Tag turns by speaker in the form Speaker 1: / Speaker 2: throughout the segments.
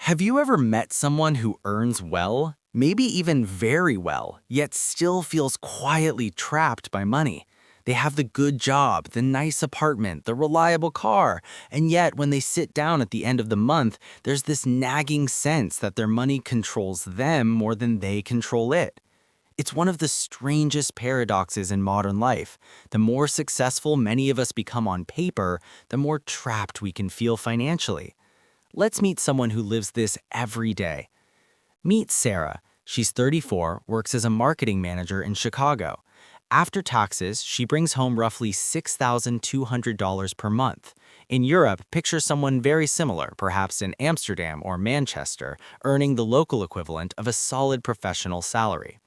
Speaker 1: Have you ever met someone who earns well, maybe even very well, yet still feels quietly trapped by money? They have the good job, the nice apartment, the reliable car, and yet when they sit down at the end of the month, there's this nagging sense that their money controls them more than they control it. It's one of the strangest paradoxes in modern life. The more successful many of us become on paper, the more trapped we can feel financially. Let's meet someone who lives this every day. Meet Sarah. She's 34, works as a marketing manager in Chicago. After taxes, she brings home roughly $6,200 per month. In Europe, picture someone very similar, perhaps in Amsterdam or Manchester, earning the local equivalent of a solid professional salary.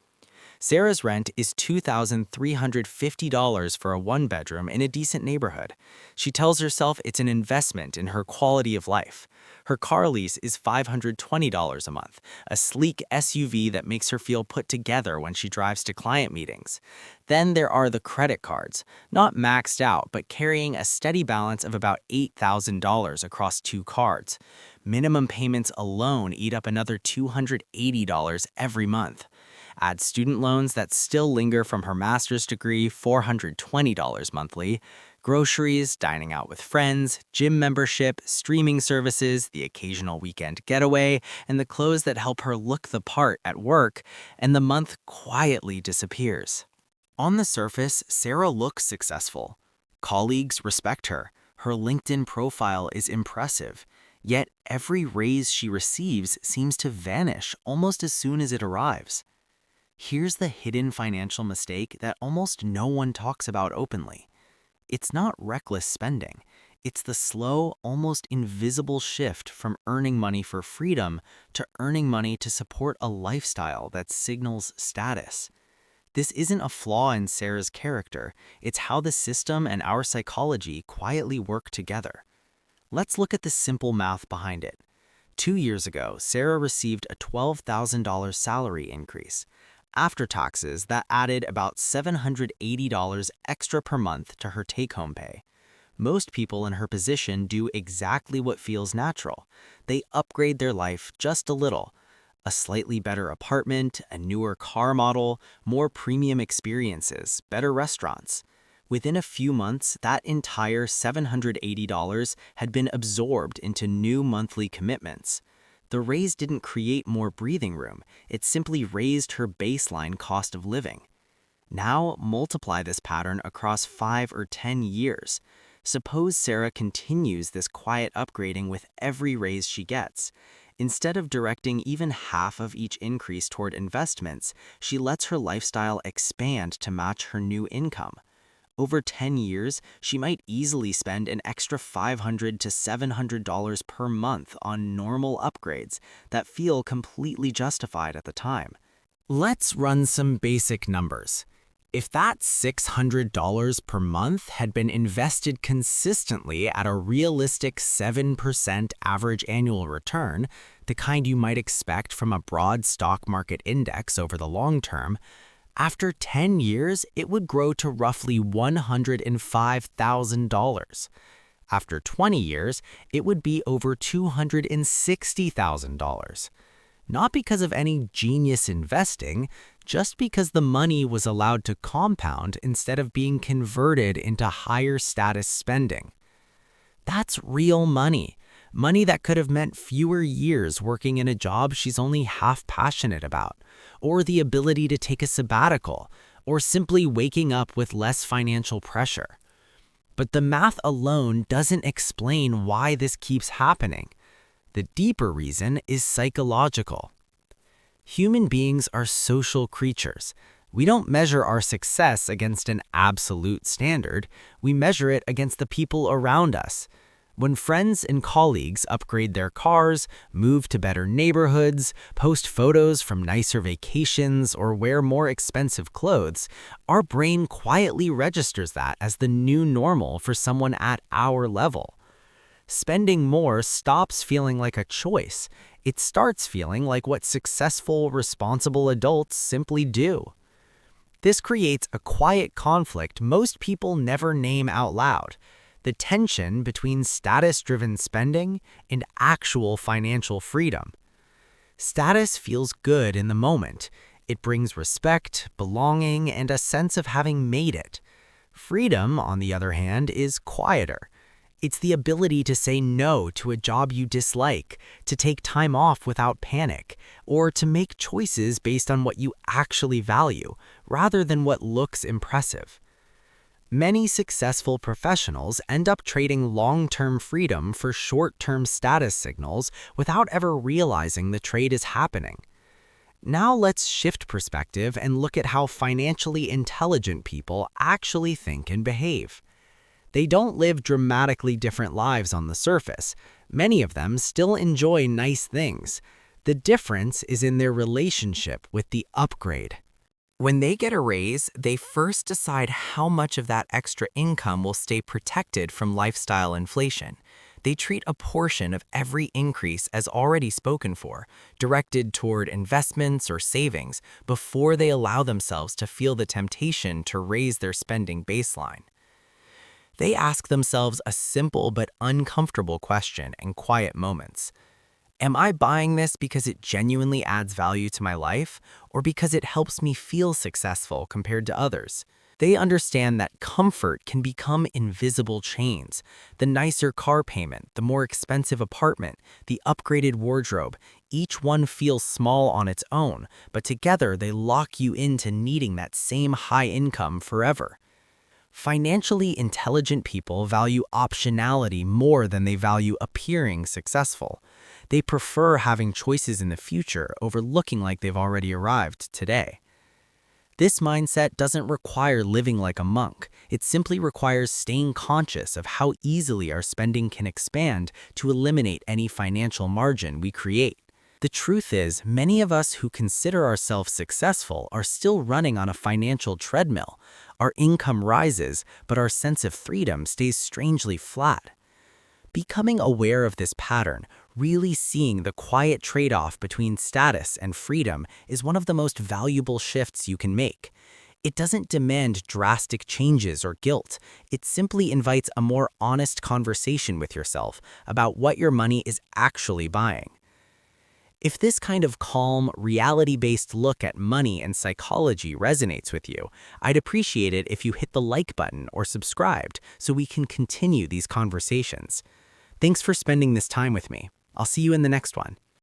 Speaker 1: Sarah's rent is $2,350 for a one-bedroom in a decent neighborhood. She tells herself it's an investment in her quality of life. Her car lease is $520 a month, a sleek SUV that makes her feel put together when she drives to client meetings. Then there are the credit cards, not maxed out, but carrying a steady balance of about $8,000 across two cards. Minimum payments alone eat up another $280 every month. Add student loans that still linger from her master's degree, $420 monthly, groceries, dining out with friends, gym membership, streaming services, the occasional weekend getaway, and the clothes that help her look the part at work, and the month quietly disappears. On the surface, Sarah looks successful. Colleagues respect her. Her LinkedIn profile is impressive. Yet every raise she receives seems to vanish almost as soon as it arrives. Here's the hidden financial mistake that almost no one talks about openly. It's not reckless spending. It's the slow, almost invisible shift from earning money for freedom to earning money to support a lifestyle that signals status. This isn't a flaw in Sarah's character. It's how the system and our psychology quietly work together. Let's look at the simple math behind it. 2 years ago, Sarah received a $12,000 salary increase. After taxes, that added about $780 extra per month to her take-home pay. Most people in her position do exactly what feels natural. They upgrade their life just a little. A slightly better apartment, a newer car model, more premium experiences, better restaurants. Within a few months, that entire $780 had been absorbed into new monthly commitments. The raise didn't create more breathing room, it simply raised her baseline cost of living. Now multiply this pattern across 5 or 10 years. Suppose Sarah continues this quiet upgrading with every raise she gets. Instead of directing even half of each increase toward investments, she lets her lifestyle expand to match her new income. Over 10 years, she might easily spend an extra $500 to $700 per month on normal upgrades that feel completely justified at the time. Let's run some basic numbers. If that $600 per month had been invested consistently at a realistic 7% average annual return, the kind you might expect from a broad stock market index over the long term, after 10 years, it would grow to roughly $105,000. After 20 years, it would be over $260,000. Not because of any genius investing, just because the money was allowed to compound instead of being converted into higher status spending. That's real money. Money that could have meant fewer years working in a job she's only half passionate about, or the ability to take a sabbatical, or simply waking up with less financial pressure. But the math alone doesn't explain why this keeps happening. The deeper reason is psychological. Human beings are social creatures. We don't measure our success against an absolute standard. We measure it against the people around us. When friends and colleagues upgrade their cars, move to better neighborhoods, post photos from nicer vacations, or wear more expensive clothes, our brain quietly registers that as the new normal for someone at our level. Spending more stops feeling like a choice. It starts feeling like what successful, responsible adults simply do. This creates a quiet conflict most people never name out loud. the tension between status-driven spending and actual financial freedom. Status feels good in the moment. It brings respect, belonging, and a sense of having made it. Freedom, on the other hand, is quieter. It's the ability to say no to a job you dislike, to take time off without panic, or to make choices based on what you actually value, rather than what looks impressive. Many successful professionals end up trading long-term freedom for short-term status signals without ever realizing the trade is happening. Now let's shift perspective and look at how financially intelligent people actually think and behave. They don't live dramatically different lives on the surface. Many of them still enjoy nice things. The difference is in their relationship with the upgrade. When they get a raise, they first decide how much of that extra income will stay protected from lifestyle inflation. They treat a portion of every increase as already spoken for, directed toward investments or savings, before they allow themselves to feel the temptation to raise their spending baseline. They ask themselves a simple but uncomfortable question in quiet moments. Am I buying this because it genuinely adds value to my life, or because it helps me feel successful compared to others? They understand that comfort can become invisible chains. The nicer car payment, the more expensive apartment, the upgraded wardrobe, each one feels small on its own, but together they lock you into needing that same high income forever. Financially intelligent people value optionality more than they value appearing successful. They prefer having choices in the future over looking like they've already arrived today. This mindset doesn't require living like a monk. It simply requires staying conscious of how easily our spending can expand to eliminate any financial margin we create. The truth is, many of us who consider ourselves successful are still running on a financial treadmill. Our income rises, but our sense of freedom stays strangely flat. Becoming aware of this pattern, really seeing the quiet trade-off between status and freedom, is one of the most valuable shifts you can make. It doesn't demand drastic changes or guilt. It simply invites a more honest conversation with yourself about what your money is actually buying. If this kind of calm, reality-based look at money and psychology resonates with you, I'd appreciate it if you hit the like button or subscribed so we can continue these conversations. Thanks for spending this time with me. I'll see you in the next one.